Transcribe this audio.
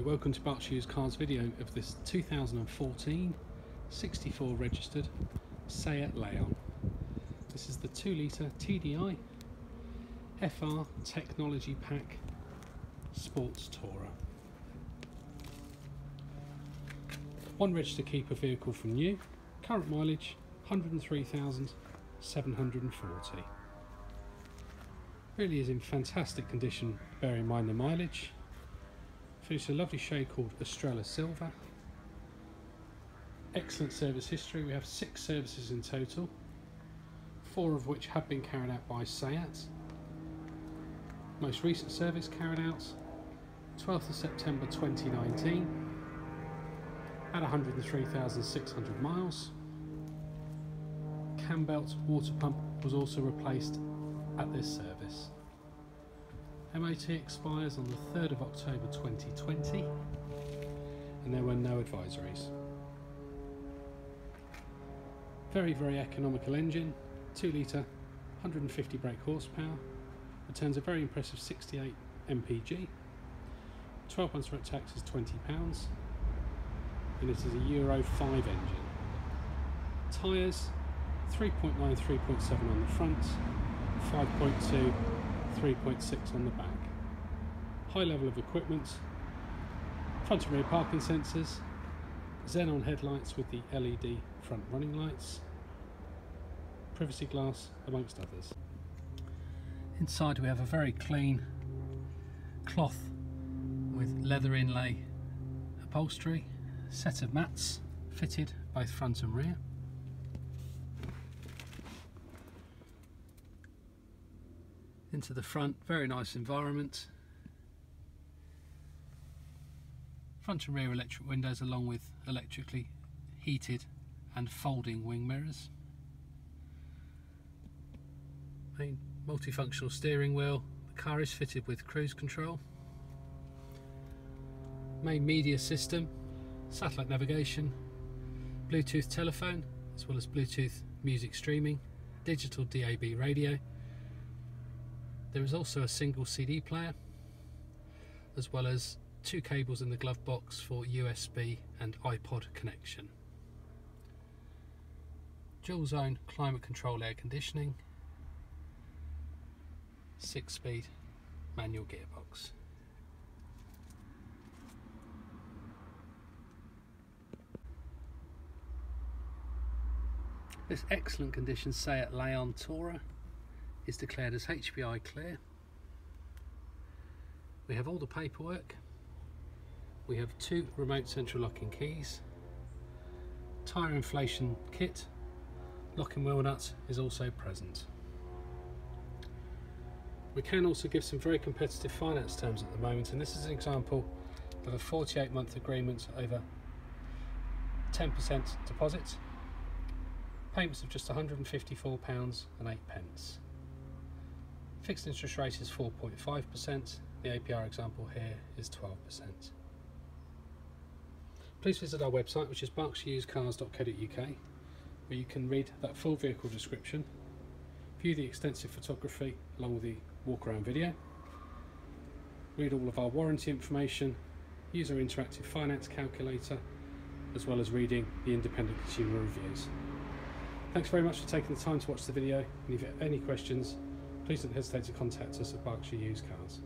welcome to Berkshire Used Cars video of this 2014 64 registered Seat Leon. This is the 2 litre TDI FR Technology Pack Sports Tourer. One register keeper vehicle from new, current mileage 103,740. Really is in fantastic condition, bear in mind the mileage. Finished a lovely shade called Estrella Silver. Excellent service history. We have 6 services in total, 4 of which have been carried out by Seat. Most recent service carried out 12th of September 2019 at 103,600 miles. Cam belt water pump was also replaced at this service. MOT expires on the 3rd of October 2020 and there were no advisories. Very economical engine, 2 litre, 150 brake horsepower, returns a very impressive 68 mpg, 12 months road tax is £20 and it is a Euro 5 engine. Tyres 3.9, 3.7 on the front, 5.2, 3.6 on the back. High level of equipment, front and rear parking sensors, xenon headlights with the LED front running lights, privacy glass amongst others. Inside we have a very clean cloth with leather inlay upholstery, set of mats fitted both front and rear. Into the front, very nice environment. Front and rear electric windows along with electrically heated and folding wing mirrors. Main multifunctional steering wheel. The car is fitted with cruise control. Main media system, satellite navigation, Bluetooth telephone as well as Bluetooth music streaming, digital DAB radio. There is also a single CD player, as well as 2 cables in the glove box for USB and iPod connection. Dual zone climate control air conditioning, 6-speed manual gearbox. This excellent condition Seat Leon Tourer is declared as HPI clear. We have all the paperwork. We have 2 remote central locking keys. Tyre inflation kit. Locking wheel nut is also present. We can also give some very competitive finance terms at the moment, and this is an example of a 48-month agreement over 10% deposit. Payments of just £154.08. Fixed interest rate is 4.5%, the APR example here is 12%. Please visit our website, which is berkshireusedcars.co.uk, where you can read that full vehicle description, view the extensive photography along with the walk around video, read all of our warranty information, use our interactive finance calculator, as well as reading the independent consumer reviews. Thanks very much for taking the time to watch the video, and if you have any questions, please don't hesitate to contact us at Berkshire Used Cars.